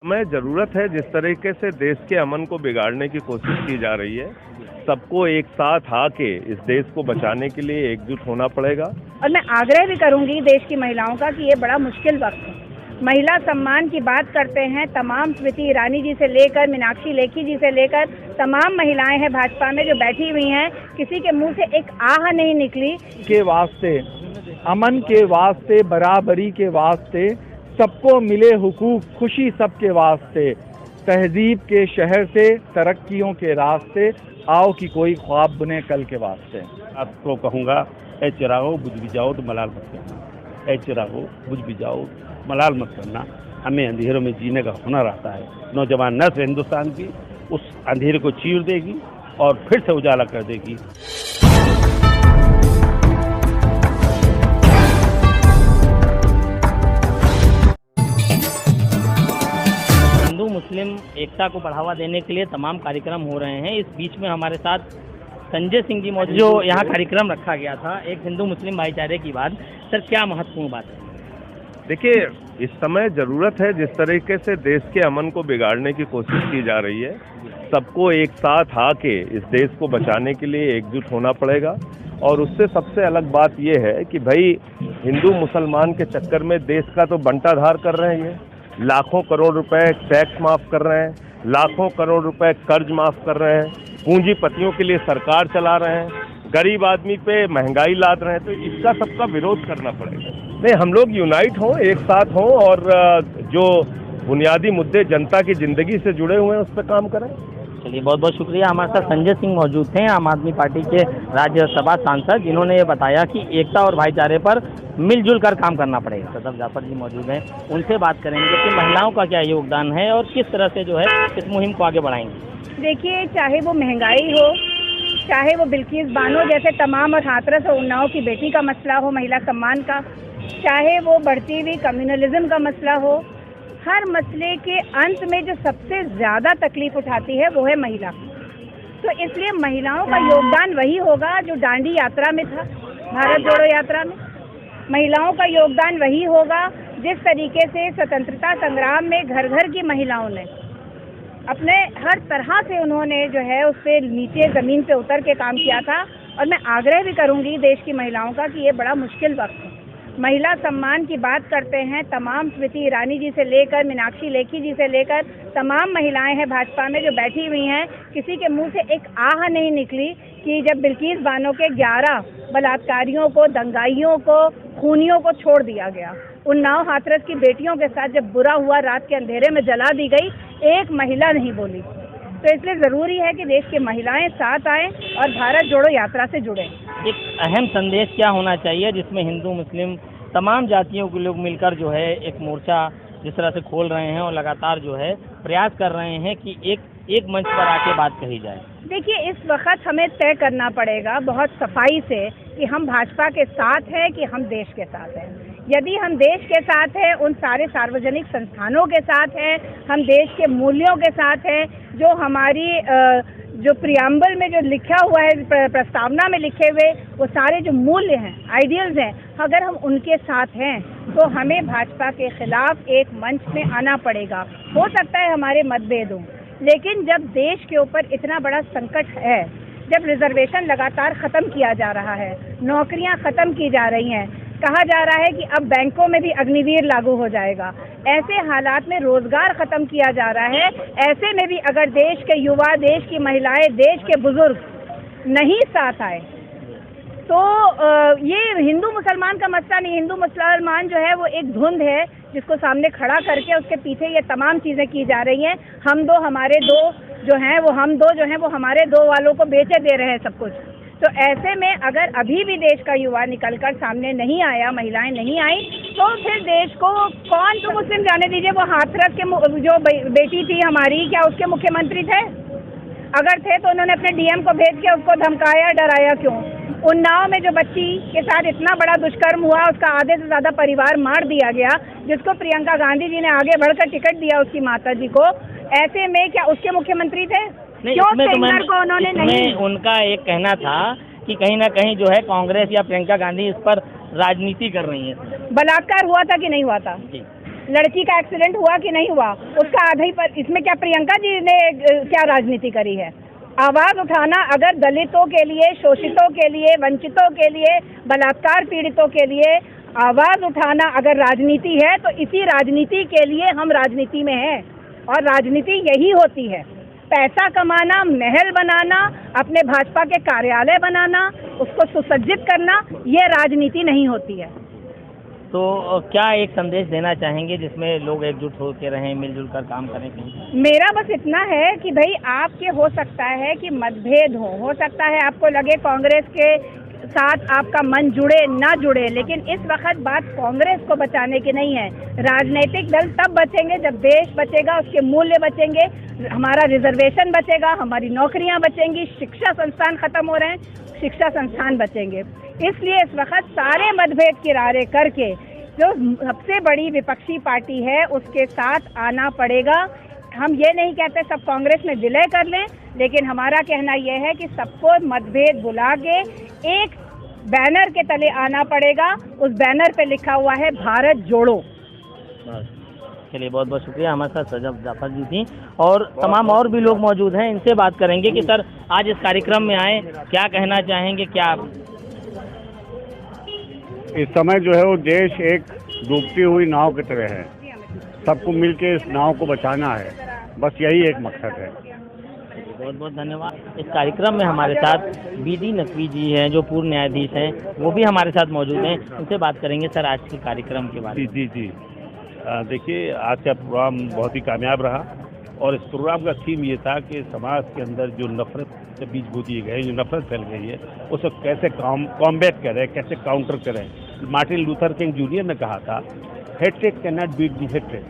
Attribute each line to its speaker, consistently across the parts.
Speaker 1: हमें ज़रूरत है जिस तरीके से देश के अमन को बिगाड़ने की कोशिश की जा रही है, सबको एक साथ आके इस देश को बचाने के लिए एकजुट होना पड़ेगा।
Speaker 2: और मैं आग्रह भी करूंगी देश की महिलाओं का कि ये बड़ा मुश्किल वक्त है। महिला सम्मान की बात करते हैं, तमाम स्मृति ईरानी जी से लेकर मीनाक्षी लेखी जी से लेकर तमाम महिलाएं हैं भाजपा में जो बैठी हुई हैं, किसी के मुंह से एक आह नहीं निकली
Speaker 3: के वास्ते, अमन के वास्ते, बराबरी के वास्ते, सबको मिले हुकूक, खुशी सबके वास्ते, तहजीब के शहर से तरक्कियों के रास्ते, आओ कि कोई ख्वाब बुने कल के वास्ते।
Speaker 4: आपको कहूँगा, ए चिरागो बुझ भी जाओ तो मलाल मत करना, ए चिरागो बुझ भी जाओ मलाल मत करना। हमें अंधेरों में जीने का हुनर आता है। नौजवान नस्ल हिंदुस्तान की उस अंधेरे को चीर देगी और फिर से उजाला कर देगी।
Speaker 5: हिंदू मुस्लिम एकता को बढ़ावा देने के लिए तमाम कार्यक्रम हो रहे हैं। इस बीच में हमारे साथ संजय सिंह जी मौजूद, जो यहाँ कार्यक्रम रखा गया था एक हिंदू मुस्लिम भाईचारे की बात। सर, क्या महत्वपूर्ण बात है?
Speaker 1: देखिए, इस समय ज़रूरत है जिस तरीके से देश के अमन को बिगाड़ने की कोशिश की जा रही है, सबको एक साथ आके इस देश को बचाने के लिए एकजुट होना पड़ेगा। और उससे सबसे अलग बात यह है कि भाई हिंदू मुसलमान के चक्कर में देश का तो बंटाधार कर रहे हैं, ये लाखों करोड़ रुपए टैक्स माफ़ कर रहे हैं, लाखों करोड़ रुपए कर्ज माफ़ कर रहे हैं, पूंजीपतियों के लिए सरकार चला रहे हैं, गरीब आदमी पे महंगाई लाद रहे हैं। तो इसका सबका विरोध करना पड़ेगा। नहीं, हम लोग यूनाइट हों, एक साथ हों और जो बुनियादी मुद्दे जनता की ज़िंदगी से जुड़े हुए हैं उस पर काम करें।
Speaker 5: चलिए, बहुत बहुत शुक्रिया। हमारे साथ संजय सिंह मौजूद थे, आम आदमी पार्टी के राज्यसभा सांसद, जिन्होंने ये बताया कि एकता और भाईचारे पर मिलजुल कर काम करना पड़ेगा। सदर जाफर जी मौजूद हैं, उनसे बात करेंगे कि महिलाओं का क्या योगदान है और किस तरह से जो है इस मुहिम को आगे बढ़ाएंगे।
Speaker 2: देखिए, चाहे वो महंगाई हो, चाहे वो बिल्किस बानो जैसे तमाम और हाथरस और उन्नाव की बेटी का मसला हो महिला सम्मान का, चाहे वो बढ़ती हुई कम्युनलिज्म का मसला हो, हर मसले के अंत में जो सबसे ज़्यादा तकलीफ उठाती है वो है महिला। तो इसलिए महिलाओं का योगदान वही होगा जो दांडी यात्रा में था, भारत जोड़ो यात्रा में। महिलाओं का योगदान वही होगा जिस तरीके से स्वतंत्रता संग्राम में घर घर की महिलाओं ने अपने हर तरह से उन्होंने जो है उस पर नीचे ज़मीन पे उतर के काम किया था। और मैं आग्रह भी करूंगी देश की महिलाओं का कि ये बड़ा मुश्किल वक्त है। महिला सम्मान की बात करते हैं, तमाम स्मृति ईरानी जी से लेकर मीनाक्षी लेखी जी से लेकर तमाम महिलाएं हैं भाजपा में जो बैठी हुई हैं, किसी के मुंह से एक आह नहीं निकली कि जब बिल्किस बानो के 11 बलात्कारियों को, दंगाइयों को, खूनियों को छोड़ दिया गया, उन्नाव हाथरस की बेटियों के साथ जब बुरा हुआ, रात के अंधेरे में जला दी गई, एक महिला नहीं बोली। तो इसलिए ज़रूरी है कि देश की महिलाएं साथ आएं और भारत जोड़ो यात्रा से जुड़ें।
Speaker 5: एक अहम संदेश क्या होना चाहिए जिसमें हिंदू मुस्लिम तमाम जातियों के लोग मिलकर जो है एक मोर्चा जिस तरह से खोल रहे हैं और लगातार जो है प्रयास कर रहे हैं कि एक मंच पर आके बात कही जाए?
Speaker 2: देखिए, इस वक्त हमें तय करना पड़ेगा बहुत सफाई से कि हम भाजपा के साथ हैं कि हम देश के साथ हैं। यदि हम देश के साथ हैं, उन सारे सार्वजनिक संस्थानों के साथ हैं, हम देश के मूल्यों के साथ हैं, जो हमारी जो प्रियम्बल में जो लिखा हुआ है, प्रस्तावना में लिखे हुए वो सारे जो मूल्य हैं, आइडियल्स हैं, अगर हम उनके साथ हैं तो हमें भाजपा के खिलाफ एक मंच में आना पड़ेगा। हो सकता है हमारे मतभेद हों, लेकिन जब देश के ऊपर इतना बड़ा संकट है, जब रिजर्वेशन लगातार ख़त्म किया जा रहा है, नौकरियां ख़त्म की जा रही हैं, कहा जा रहा है कि अब बैंकों में भी अग्निवीर लागू हो जाएगा, ऐसे हालात में रोजगार ख़त्म किया जा रहा है, ऐसे में भी अगर देश के युवा, देश की महिलाएं, देश के बुजुर्ग नहीं साथ आए तो ये हिंदू मुसलमान का मसला नहीं। हिंदू मुसलमान जो है वो एक धुंध है जिसको सामने खड़ा करके उसके पीछे ये तमाम चीज़ें की जा रही हैं। हम दो हमारे दो जो हैं वो हम दो जो हैं वो हमारे दो वालों को बेचे दे रहे हैं सब कुछ। तो ऐसे में अगर अभी भी देश का युवा निकलकर सामने नहीं आया, महिलाएं नहीं आई, तो फिर देश को कौन तो मुस्लिम जाने दीजिए, वो हाथरस के जो बेटी थी हमारी, क्या उसके मुख्यमंत्री थे? अगर थे तो उन्होंने अपने डीएम को भेज के उसको धमकाया, डराया क्यों? उन्नाव में जो बच्ची के साथ इतना बड़ा दुष्कर्म हुआ, उसका आधे से ज़्यादा परिवार मार दिया गया, जिसको प्रियंका गांधी जी ने आगे बढ़कर टिकट दिया उसकी माता जी को, ऐसे में क्या उसके मुख्यमंत्री थे? क्यों सेंगर को उन्होंने नहीं?
Speaker 5: उनका एक कहना था कि कहीं ना कहीं जो है कांग्रेस या प्रियंका गांधी इस पर राजनीति कर रही है।
Speaker 2: बलात्कार हुआ था कि नहीं हुआ था? लड़की का एक्सीडेंट हुआ कि नहीं हुआ, उसका आधार पर इसमें क्या प्रियंका जी ने क्या राजनीति करी है? आवाज उठाना अगर दलितों के लिए, शोषितों के लिए, वंचितों के लिए, बलात्कार पीड़ितों के लिए आवाज उठाना अगर राजनीति है, तो इसी राजनीति के लिए हम राजनीति में हैं। और राजनीति यही होती है, पैसा कमाना, महल बनाना, अपने भाजपा के कार्यालय बनाना, उसको सुसज्जित करना, ये राजनीति नहीं होती है।
Speaker 5: तो क्या एक संदेश देना चाहेंगे जिसमें लोग एकजुट होकर रहें, मिलजुल कर काम करें?
Speaker 2: मेरा बस इतना है कि भाई आपके हो सकता है कि मतभेद हो सकता है आपको लगे कांग्रेस के साथ आपका मन जुड़े ना जुड़े, लेकिन इस वक्त बात कांग्रेस को बचाने की नहीं है। राजनीतिक दल तब बचेंगे जब देश बचेगा, उसके मूल्य बचेंगे, हमारा रिजर्वेशन बचेगा, हमारी नौकरियां बचेंगी, शिक्षा संस्थान खत्म हो रहे हैं, शिक्षा संस्थान बचेंगे। इसलिए इस वक्त सारे मतभेद किनारे करके जो सबसे बड़ी विपक्षी पार्टी है उसके साथ आना पड़ेगा। हम ये नहीं कहते सब कांग्रेस में विलय कर लें, लेकिन हमारा कहना यह है कि सबको मतभेद भुला के एक बैनर के तले आना पड़ेगा। उस बैनर पे लिखा हुआ है भारत जोड़ो।
Speaker 5: चलिए, बहुत बहुत शुक्रिया। हमारे साथ सजब जाफर जी थी और तमाम और भी लोग मौजूद हैं, इनसे बात करेंगे कि सर आज इस कार्यक्रम में आए, क्या कहना चाहेंगे? क्या
Speaker 6: इस समय जो है वो देश एक डूबती हुई नाव की तरह है, सबको मिलके इस नाव को बचाना है, बस यही एक मकसद है।
Speaker 5: बहुत बहुत धन्यवाद। इस कार्यक्रम में हमारे साथ बीडी नकवी जी हैं जो पूर्व न्यायाधीश हैं, वो भी हमारे साथ मौजूद हैं, उनसे बात करेंगे सर आज के कार्यक्रम के बारे में।
Speaker 4: जी देखिए, आज का प्रोग्राम बहुत ही कामयाब रहा और इस प्रोग्राम का थीम ये था कि समाज के अंदर जो नफरत के बीज बो दिए गए, जो नफरत फैल गई है, उसको कैसे कॉम्बैट करें, कैसे काउंटर करें। मार्टिन लूथर किंग जूनियर ने कहा था, hatred can not beat the hatred,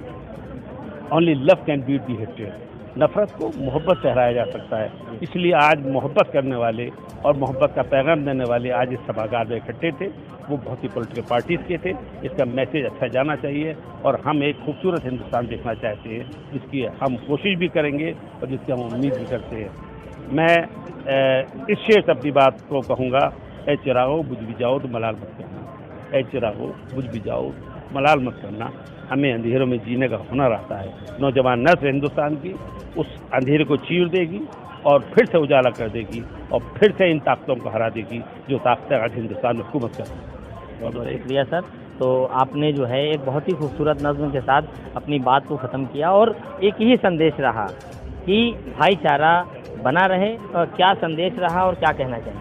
Speaker 4: only love can beat the hatred. नफरत को मोहब्बत से हराया जा सकता है। इसलिए आज मोहब्बत करने वाले और मोहब्बत का पैगाम देने वाले आज इस सभागार में इकट्ठे थे। वो बहुत ही पॉलिटिकल पार्टीज के थे। इसका मैसेज अच्छा जाना चाहिए और हम एक खूबसूरत हिंदुस्तान देखना चाहते हैं, जिसकी हम कोशिश भी करेंगे और जिसकी हम उम्मीद भी करते हैं। मैं इस शेर से अपनी बात को कहूँगा, ए चिरागो बुझ भी जाओ तो मलाल मत करना, ए चिरागो बुझ भी जाओ मलाल मत करना। हमें अंधेरों में जीने का हुनर आता है। नौजवान नस्ल हिंदुस्तान की उस अंधेरे को चीर देगी और फिर से उजाला कर देगी और फिर से इन ताकतों को हरा देगी जो ताकतें आज हिंदुस्तान में हुकूमत करती हैं।
Speaker 5: बहुत बहुत शुक्रिया सर। तो आपने जो है एक बहुत ही खूबसूरत नज़्म के साथ अपनी बात को ख़त्म किया और एक ही संदेश रहा कि भाईचारा बना रहे। और क्या संदेश रहा और क्या कहना चाहिए?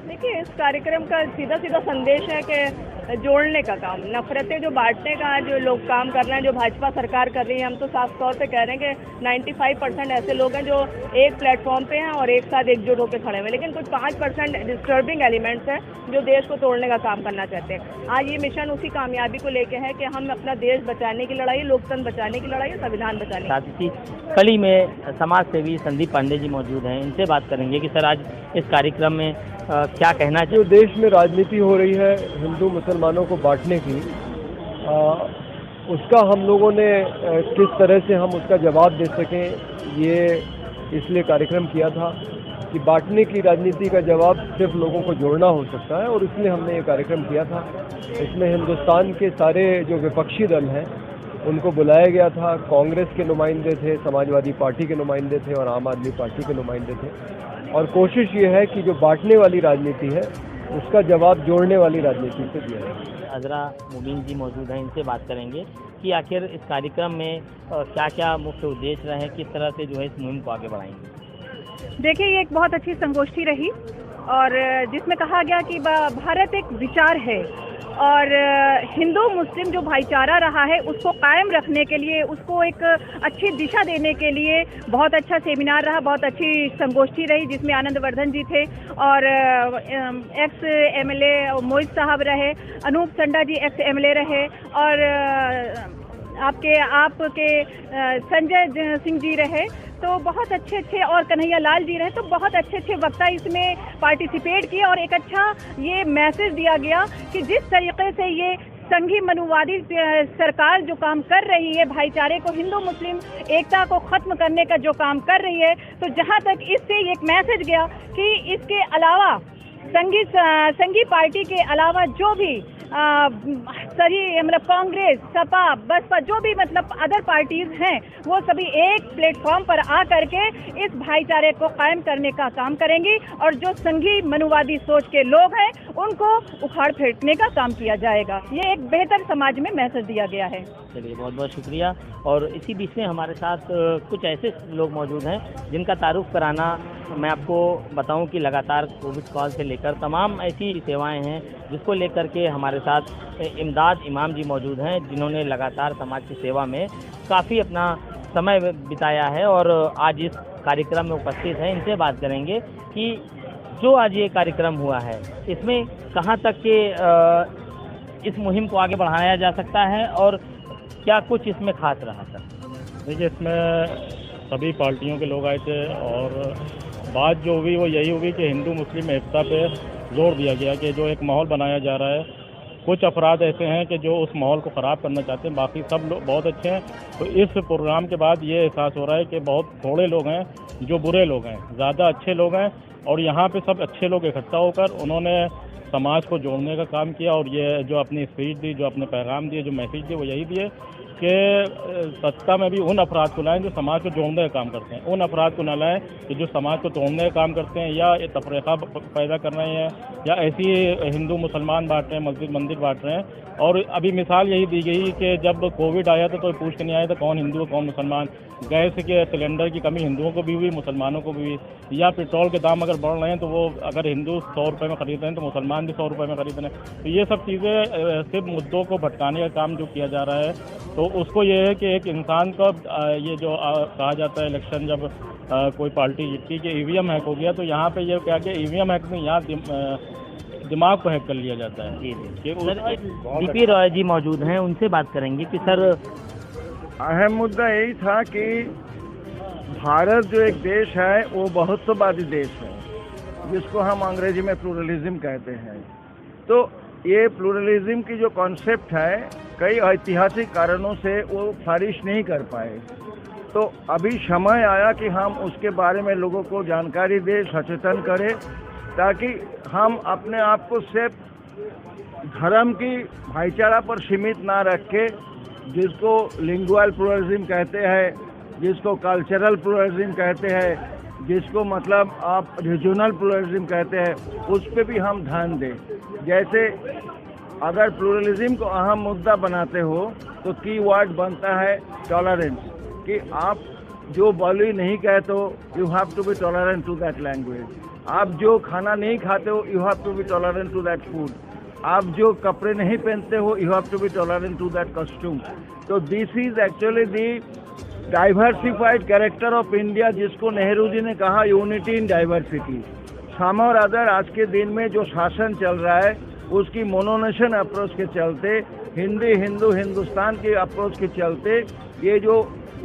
Speaker 7: देखिए, इस कार्यक्रम का सीधा सीधा संदेश है कि जोड़ने का काम, नफरतें जो बांटने का जो लोग काम कर रहे हैं, जो भाजपा सरकार कर रही है, हम तो साफ तौर पे कह रहे हैं कि 95% ऐसे लोग हैं जो एक प्लेटफॉर्म पे हैं और एक साथ एकजुट होकर खड़े हुए, लेकिन कुछ 5% डिस्टर्बिंग एलिमेंट्स हैं जो देश को तोड़ने का काम करना चाहते हैं। आज ये मिशन उसी कामयाबी को लेके है कि हम अपना देश बचाने की लड़ाई, लोकतंत्र बचाने की लड़ाई, संविधान बचाने
Speaker 5: साथ ही कली में समाज सेवी संदीप पांडे जी मौजूद हैं, इनसे बात करेंगे कि सर आज इस कार्यक्रम में क्या कहना चाहिए?
Speaker 8: जो देश में राजनीति हो रही है हिंदू मुसलमानों को बांटने की, उसका हम लोगों ने किस तरह से हम उसका जवाब दे सकें, ये इसलिए कार्यक्रम किया था कि बांटने की राजनीति का जवाब सिर्फ लोगों को जोड़ना हो सकता है और इसलिए हमने ये कार्यक्रम किया था। इसमें हिंदुस्तान के सारे जो विपक्षी दल हैं उनको बुलाया गया था। कांग्रेस के नुमाइंदे थे, समाजवादी पार्टी के नुमाइंदे थे और आम आदमी पार्टी के नुमाइंदे थे। और कोशिश ये है कि जो बांटने वाली राजनीति है उसका जवाब जोड़ने वाली राजनीति से दिया जाए।
Speaker 5: अजरा मुबीन जी मौजूद हैं, इनसे बात करेंगे कि आखिर इस कार्यक्रम में क्या क्या मुख्य उद्देश्य रहे, किस तरह से जो है इस मुहिम को आगे बढ़ाएंगे?
Speaker 2: देखिए, ये एक बहुत अच्छी संगोष्ठी रही और जिसमें कहा गया कि भारत एक विचार है और हिंदू मुस्लिम जो भाईचारा रहा है उसको कायम रखने के लिए, उसको एक अच्छी दिशा देने के लिए बहुत अच्छा सेमिनार रहा, बहुत अच्छी संगोष्ठी रही जिसमें आनंद वर्धन जी थे और एक्स एमएलए मोहित साहब रहे, अनूप संडा जी एक्स एमएलए रहे और आपके संजय सिंह जी रहे। तो बहुत अच्छे और कन्हैया लाल जी रहे। तो बहुत अच्छे वक्ता इसमें पार्टिसिपेट किए और एक अच्छा ये मैसेज दिया गया कि जिस तरीके से ये संघी मनुवादी सरकार जो काम कर रही है, भाईचारे को, हिंदू मुस्लिम एकता को खत्म करने का जो काम कर रही है, तो जहां तक इससे एक मैसेज गया कि इसके अलावा संघी पार्टी के अलावा जो भी सभी मतलब कांग्रेस, सपा, बसपा, जो भी मतलब अदर पार्टीज हैं, वो सभी एक प्लेटफॉर्म पर आ करके इस भाईचारे को कायम करने का काम करेंगी और जो संघी मनुवादी सोच के लोग हैं उनको उखाड़ फेंकने का काम किया जाएगा। ये एक बेहतर समाज में मैसेज दिया गया है।
Speaker 5: चलिए, बहुत बहुत शुक्रिया। और इसी बीच में हमारे साथ कुछ ऐसे लोग मौजूद हैं जिनका तारुफ कराना, मैं आपको बताऊं कि लगातार कोविड काल से लेकर तमाम ऐसी सेवाएं हैं जिसको लेकर के हमारे साथ इमदाद इमाम जी मौजूद हैं, जिन्होंने लगातार समाज की सेवा में काफ़ी अपना समय बिताया है और आज इस कार्यक्रम में उपस्थित हैं। इनसे बात करेंगे कि जो आज ये कार्यक्रम हुआ है इसमें कहाँ तक के इस मुहिम को आगे बढ़ाया जा सकता है और क्या कुछ इसमें खास रहा था।
Speaker 9: देखिए, इसमें सभी पार्टियों के लोग आए थे और बात जो हुई वो यही हुई कि हिंदू मुस्लिम एकता पे जोर दिया गया कि जो एक माहौल बनाया जा रहा है, कुछ अफराद ऐसे हैं कि जो उस माहौल को ख़राब करना चाहते हैं, बाकी सब लोग बहुत अच्छे हैं। तो इस प्रोग्राम के बाद ये एहसास हो रहा है कि बहुत थोड़े लोग हैं जो बुरे लोग हैं, ज़्यादा अच्छे लोग हैं। और यहाँ पे सब अच्छे लोग इकट्ठा होकर उन्होंने समाज को जोड़ने का काम किया और ये जो अपनी स्पीच दी, जो अपने पैगाम दिए, जो मैसेज दिए, वो यही दिए कि सत्ता में भी उन अफराद को लाएं जो समाज को जोड़ने का काम करते हैं, उन अफराद को न लाएं कि जो समाज को तोड़ने का काम करते हैं या तफरीक़ा पैदा कर रहे हैं या ऐसी हिंदू मुसलमान बांट रहे हैं, मस्जिद मंदिर बांट रहे हैं। और अभी मिसाल यही दी गई कि जब कोविड आया था तो पूछ के नहीं आया था कौन हिंदू है कौन मुसलमान। गैस के सिलेंडर की कमी हिंदुओं को भी हुई, मुसलमानों को भी हुई। या पेट्रोल के दाम अगर बढ़ रहे हैं तो वो अगर हिंदू 100 रुपये में खरीद रहे हैं तो मुसलमान भी 100 रुपये में खरीद रहे हैं। तो ये सब चीज़ें सिर्फ मुद्दों को भटकाने का काम जो किया जा रहा है, तो उसको ये है कि एक इंसान का ये जो कहा जाता है इलेक्शन जब कोई पार्टी जीतती कि ईवीएम हैक हो गया, तो यहाँ पे ये क्या कि ईवीएम हैक में यहाँ दिमाग को हैक कर लिया जाता है।
Speaker 5: जी जी। डीपी रॉय जी मौजूद हैं, उनसे बात करेंगे कि सर
Speaker 10: अहम मुद्दा यही था कि भारत जो एक देश है वो बहुत्ववादी देश है, जिसको हम अंग्रेजी में प्लूरलिज्म कहते हैं। तो ये प्लूरलिज्म की जो कॉन्सेप्ट है कई ऐतिहासिक कारणों से वो फ्लरिश नहीं कर पाए। तो अभी समय आया कि हम उसके बारे में लोगों को जानकारी दें, सचेतन करें, ताकि हम अपने आप को सिर्फ धर्म की भाईचारा पर सीमित ना रख के, जिसको लिंगुअल प्लूरलिज्म कहते हैं, जिसको कल्चरल प्लूरलिज्म कहते हैं, जिसको मतलब आप रीजनल प्लूरलिज्म कहते हैं, उस पर भी हम ध्यान दें। जैसे अगर प्लूरलिज्म को अहम मुद्दा बनाते हो तो की वर्ड बनता है टॉलरेंस, कि आप जो बोली नहीं कहते हो you have to be tolerant to that language. आप जो खाना नहीं खाते हो you have to be tolerant to that food. आप जो कपड़े नहीं पहनते हो you have to be tolerant to that costume. तो this is actually the diversified character of India, जिसको नेहरू जी ने कहा यूनिटी इन डाइवर्सिटी। सम और अदर आज के दिन में जो शासन चल रहा है उसकी मोनोनेशन अप्रोच के चलते, हिंदी हिंदू हिंदुस्तान के अप्रोच के चलते, ये जो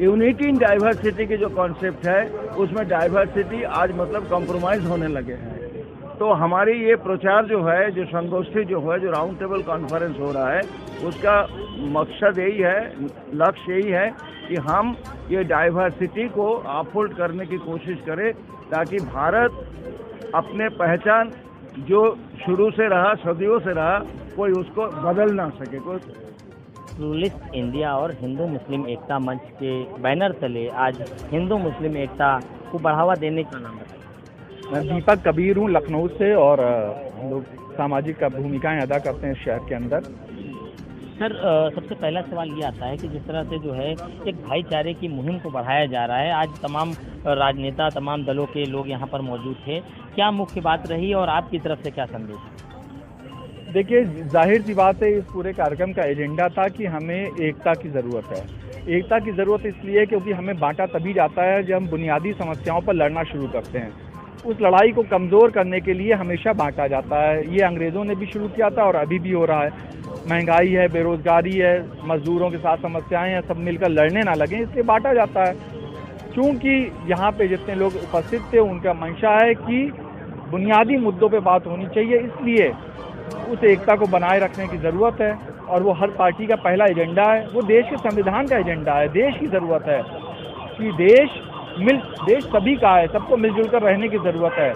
Speaker 10: यूनिटी इन डाइवर्सिटी की जो कॉन्सेप्ट है उसमें डाइवर्सिटी आज मतलब कॉम्प्रोमाइज़ होने लगे हैं। तो हमारी ये प्रचार जो है, जो संगोष्ठी जो है, जो राउंड टेबल कॉन्फ्रेंस हो रहा है, उसका मकसद यही है, लक्ष्य यही है कि हम ये डाइवर्सिटी को अपहोल्ड करने की कोशिश करें, ताकि भारत अपने पहचान जो शुरू से रहा, सदियों से रहा, कोई उसको बदल ना सके। कोई
Speaker 5: प्लूरलिस्ट इंडिया और हिंदू मुस्लिम एकता मंच के बैनर तले आज हिंदू मुस्लिम एकता को बढ़ावा देने का नाम बताइए।
Speaker 3: मैं दीपक कबीर हूँ लखनऊ से और हम लोग सामाजिक भूमिकाएं अदा करते हैं शहर के अंदर।
Speaker 5: सर, सबसे पहला सवाल ये आता है कि जिस तरह से जो है एक भाईचारे की मुहिम को बढ़ाया जा रहा है, आज तमाम राजनेता, तमाम दलों के लोग यहाँ पर मौजूद थे, क्या मुख्य बात रही और आपकी तरफ से क्या संदेश?
Speaker 3: देखिए, जाहिर सी बात है, इस पूरे कार्यक्रम का एजेंडा था कि हमें एकता की ज़रूरत है। एकता की ज़रूरत इसलिए क्योंकि हमें बांटा तभी जाता है जब हम बुनियादी समस्याओं पर लड़ना शुरू करते हैं। उस लड़ाई को कमज़ोर करने के लिए हमेशा बांटा जाता है। ये अंग्रेज़ों ने भी शुरू किया था और अभी भी हो रहा है। महंगाई है, बेरोज़गारी है, मज़दूरों के साथ समस्याएं हैं, सब मिलकर लड़ने ना लगें, इसलिए बांटा जाता है। चूँकि यहाँ पे जितने लोग उपस्थित थे उनका मंशा है कि बुनियादी मुद्दों पे बात होनी चाहिए, इसलिए उस एकता को बनाए रखने की ज़रूरत है और वो हर पार्टी का पहला एजेंडा है। वो देश के संविधान का एजेंडा है। देश की ज़रूरत है कि देश सभी का है, सबको मिलजुल कर रहने की ज़रूरत है।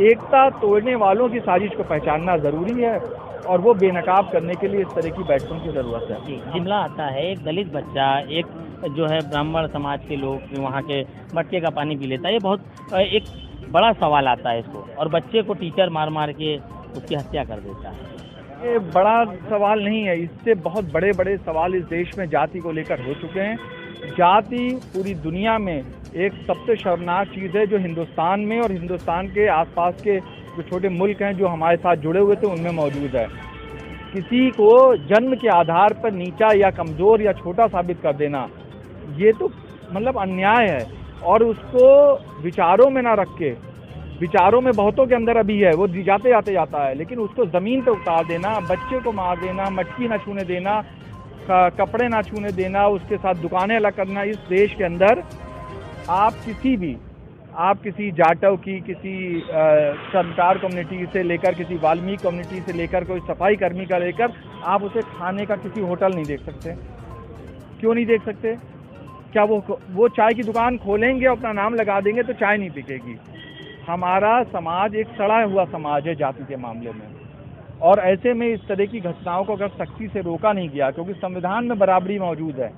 Speaker 3: एकता तोड़ने वालों की साजिश को पहचानना ज़रूरी है और वो बेनकाब करने के लिए इस तरह की बैठकों की ज़रूरत है।
Speaker 5: जी, शिमला आता है, एक दलित बच्चा, एक जो है ब्राह्मण समाज के लोग वहाँ के मटके का पानी पी लेता है, ये बहुत एक बड़ा सवाल आता है इसको, और बच्चे को टीचर मार मार के उसकी हत्या कर देता है।
Speaker 3: ये बड़ा सवाल नहीं है, इससे बहुत बड़े बड़े सवाल इस देश में जाति को लेकर हो चुके हैं। जाति पूरी दुनिया में एक सबसे शर्मनाक चीज़ है जो हिंदुस्तान में और हिंदुस्तान के आसपास के जो छोटे मुल्क हैं जो हमारे साथ जुड़े हुए थे उनमें मौजूद है। किसी को जन्म के आधार पर नीचा या कमज़ोर या छोटा साबित कर देना, ये तो मतलब अन्याय है, और उसको विचारों में ना रख के, विचारों में बहुतों के अंदर अभी है, वो जाते जाते जाता है, लेकिन उसको ज़मीन पे उतार देना, बच्चे को मार देना, मटकी ना छूने देना, कपड़े ना छूने देना, उसके साथ दुकानें अलग करना। इस देश के अंदर आप किसी जाटव की, किसी संतार कम्युनिटी से लेकर, किसी वाल्मीकि कम्युनिटी से लेकर, कोई सफाई कर्मी का लेकर, आप उसे खाने का किसी होटल नहीं देख सकते। क्यों नहीं देख सकते? क्या वो चाय की दुकान खोलेंगे, अपना नाम लगा देंगे तो चाय नहीं बिकेगी? हमारा समाज एक सड़ा हुआ समाज है जाति के मामले में, और ऐसे में इस तरह की घटनाओं को अगर सख्ती से रोका नहीं गया, क्योंकि संविधान में बराबरी मौजूद है,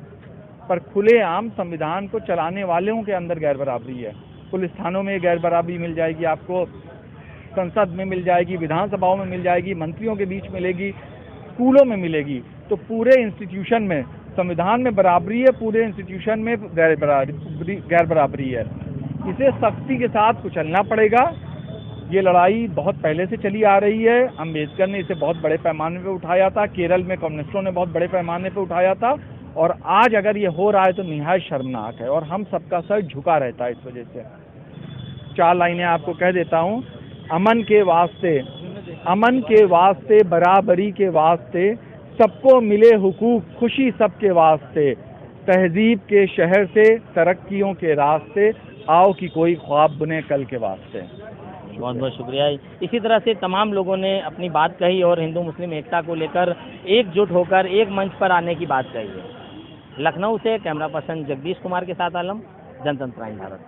Speaker 3: पर खुलेआम संविधान को चलाने वालों के अंदर गैर बराबरी है। पुलिस थानों में गैर बराबरी मिल जाएगी आपको, संसद में मिल जाएगी, विधानसभाओं में मिल जाएगी, मंत्रियों के बीच मिलेगी, स्कूलों में मिलेगी। तो पूरे इंस्टीट्यूशन में संविधान में बराबरी है, पूरे इंस्टीट्यूशन में गैर बराबरी है। इसे सख्ती के साथ कुचलना पड़ेगा। ये लड़ाई बहुत पहले से चली आ रही है। अम्बेडकर ने इसे बहुत बड़े पैमाने पे उठाया था, केरल में कम्युनिस्टों ने बहुत बड़े पैमाने पे उठाया था, और आज अगर ये हो रहा है तो निहायत शर्मनाक है, और हम सबका सर झुका रहता है इस वजह से। 4 लाइनें आपको कह देता हूँ। अमन के वास्ते, बराबरी के वास्ते, सबको मिले हुकूक, खुशी सबके वास्ते, तहजीब के शहर से तरक्कियों के रास्ते, आओ कि कोई ख्वाब बुने कल के वास्ते।
Speaker 5: बहुत बहुत शुक्रिया। इसी तरह से तमाम लोगों ने अपनी बात कही और हिंदू मुस्लिम एकता को लेकर एकजुट होकर एक मंच पर आने की बात कही है। लखनऊ से कैमरा पर्सन जगदीश कुमार के साथ आलम, जनतंत्र भारत।